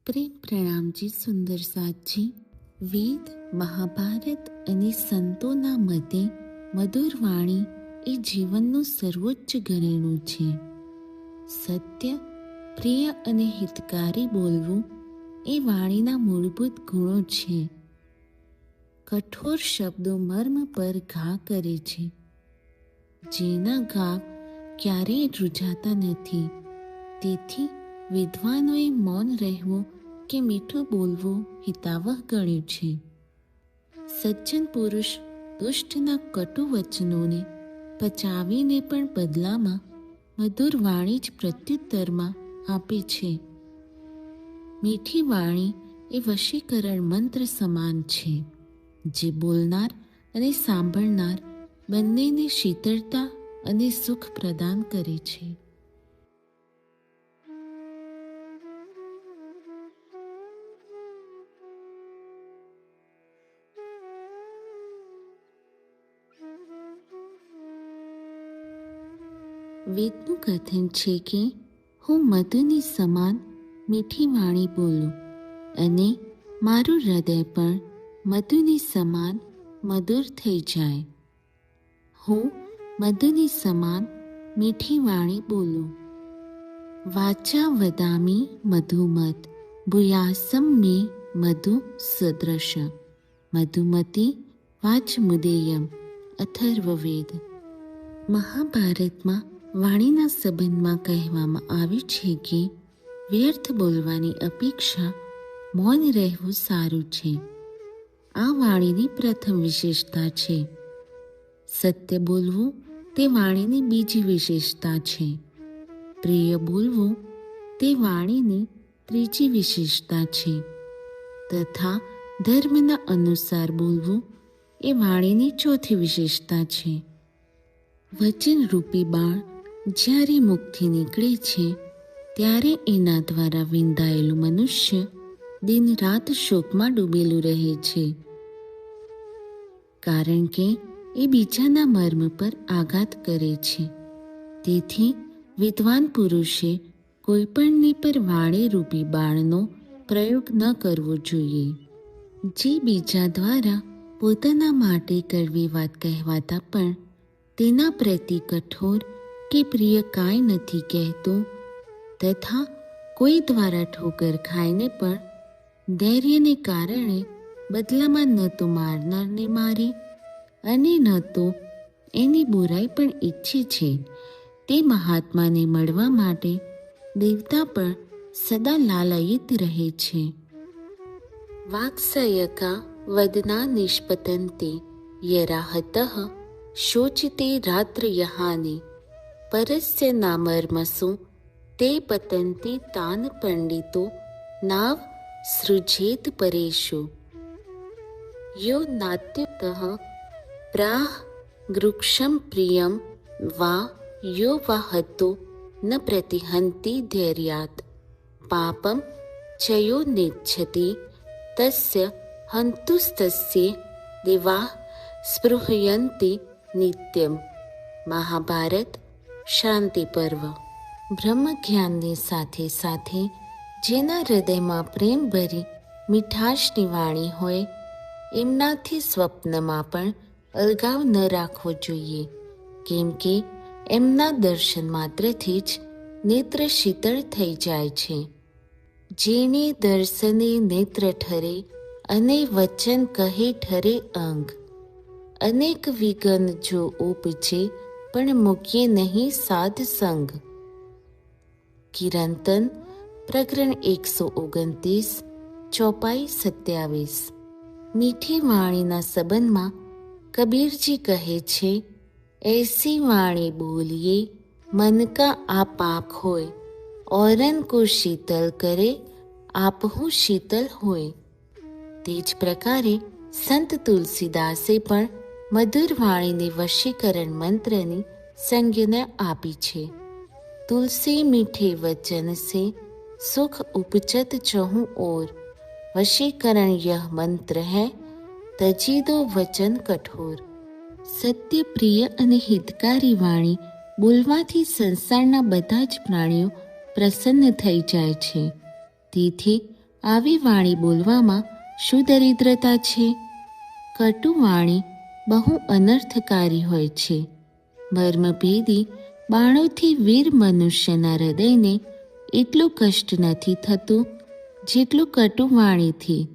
પ્રેમ પ્રણામજી સુંદર સાથજી. વેદ, મહાભારત અને સંતોના મતે મધુર વાણી એ જીવનનું સર્વોચ્ચ ઘરેણું છે. સત્ય, પ્રિય અને હિતકારી બોલવું એ વાણીના મૂળભૂત ગુણો છે. કઠોર શબ્દો મર્મ પર ઘા કરે છે, જેના ઘા ક્યારેય રૂઝાતા નથી. તેથી વિદ્વાનોએ મૌન રહેવું કે મીઠું બોલવું હિતાવહ ગણ્યું છે. સજ્જન પુરુષ દુષ્ટના કટુ વચનોને પચાવીને પણ બદલામાં મધુર વાણી જ પ્રત્યુત્તરમાં આપે છે. મીઠી વાણી એ વશીકરણ મંત્ર સમાન છે, જે બોલનાર અને સાંભળનાર બંનેને શીતળતા અને સુખ પ્રદાન કરે છે. વેદનું કથન છે કે હું મધુની સમાન મીઠી વાણી બોલું અને મારું હૃદય પણ મધુની સમાન મધુર થઈ જાય. હું મધુની સમાન મીઠી વાણી બોલું. વાચા વદામી મધુમત ભૂયાસમ મે મધુ સદૃશ મધુમતી વાચમુદેયમ. અથર્વવેદ. મહાભારતમાં વાણીના સંબંધમાં કહેવામાં આવ્યું છે કે વ્યર્થ બોલવાની અપેક્ષા મૌન રહેવું સારું છે. આ વાણીની પ્રથમ વિશેષતા છે. સત્ય બોલવું તે વાણીની બીજી વિશેષતા છે. પ્રિય બોલવું તે વાણીની ત્રીજી વિશેષતા છે. તથા ધર્મના અનુસાર બોલવું એ વાણીની ચોથી વિશેષતા છે. વચનરૂપી બાણ જ્યારે મુખથી નીકળે છે, ત્યારે એના દ્વારા વિંધાયેલું મનુષ્ય દિન રાત શોકમાં ડૂબેલું રહે છે, કારણ કે એ બીજાના મર્મ પર આઘાત કરે છે. તેથી વિદ્વાન પુરુષે કોઈપણની પર વાણીરૂપી બાણનો પ્રયોગ ન કરવો જોઈએ. જે બીજા દ્વારા પોતાના માટે કડવી વાત કહેવાતા પણ તેના પ્રતિ કઠોર કે પ્રિય કાંઈ નથી કહેતો, તથા કોઈ દ્વારા ઠોકર ખાઈને પણ ધૈર્યને કારણે બદલામાં ન તો મારનારને મારે અને ન તો એની બુરાઈ પણ ઈચ્છે છે, તે મહાત્માને મળવા માટે દેવતા પણ સદા લાલાયિત રહે છે. વાક્સયકા વદના નિષ્પતંતે યરાહતઃ શોચિતે રાત્રયહાને પરસ્ય નામર્મસુ તે પતંતિ તાન પંડિતો નાવ સૃજેત પરેશુ. યો નાત્યુતઃ પ્રાહ ગૃક્ષમ પ્રિયમ વા યો વાહતો ન પ્રતિહંતિ ધૈર્યાત પાપમ ચયો નેચ્છતિ તસ્ય હંતુસ્તસ્ય દેવાઃ સ્પૃહયંતિ નિત્યમ. મહાભારત શાંતિ પર્વ. બ્રહ્મજ્ઞાનની સાથે સાથે જેના હૃદયમાં પ્રેમ ભરી મીઠાશની વાણી હોય, એમનાથી સ્વપ્નમાં પણ અલગાવ ન રાખવો જોઈએ, કેમ કે એમના દર્શન માત્રથી જ નેત્ર શીતળ થઈ જાય છે. જેને દર્શને નેત્ર ઠરે અને વચન કહે ઠરે અંગ. અનેક વિઘ્ન જો ઉપજે પણ મૂકીએ નહીં સાધ સંગ. કિરંતન પ્રકરણ 129 ચોપાઈ 27. મીઠી વાણીના સંબંધમાં કબીરજી કહે છે, એસી વાણી બોલીએ મન કા આપાક હોય, ઔરન કો શીતલ કરે આપહુ શીતલ હોય. તે જ પ્રકારે સંત તુલસીદાસે પણ મધુર વાણીને વશીકરણ મંત્રની સંજ્ઞા આપી છે. તુલસી મીઠે વચન સે સુખ ઉપજત ચહું ઓર, વશીકરણ યહ મંત્ર હૈ તજી દો વચન કઠોર. સત્ય, પ્રિય અને હિતકારી વાણી બોલવાથી સંસારના બધા જ પ્રાણીઓ પ્રસન્ન થઈ જાય છે. તેથી આવી વાણી બોલવામાં શું દરિદ્રતા છે? કટુ વાણી બહુ અનર્થકારી હોય છે. મર્મભેદી બાણોથી વીર મનુષ્યના હૃદયને એટલું કષ્ટ નથી થતું જેટલું કટુ વાણીથી.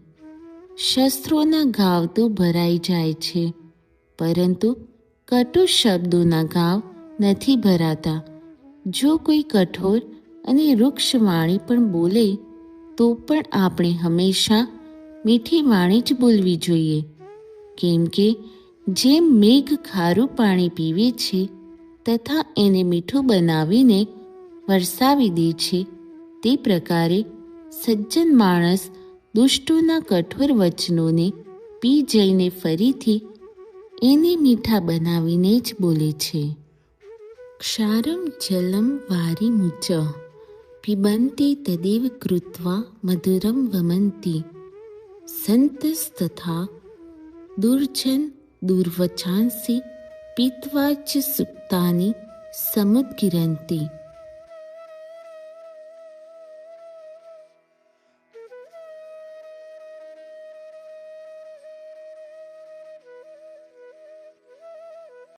શસ્ત્રોના ઘાવ તો ભરાઈ જાય છે, પરંતુ કટુ શબ્દોના ઘાવ નથી ભરાતા. જો કોઈ કઠોર અને વૃક્ષ વાણી પણ બોલે તો પણ આપણે હંમેશા મીઠી વાણી જ બોલવી જોઈએ, કેમ કે જેમ મેઘ ખારું પાણી પીવે છે તથા એને મીઠું બનાવીને વરસાવી દે છે, તે પ્રકારે સજ્જન માણસ દુષ્ટોના કઠોર વચનોને પી જઈને ફરીથી એને મીઠા બનાવીને જ બોલે છે. ક્ષારમ જલમ વારિમુચ પિબંતી તદેવ કૃત્વા મધુરમ વમંતી સંતસ્તથા દુર્જન દુર્વચાંસી પીત્વા ચ સુક્તાની સમુદ્ગિરંતી.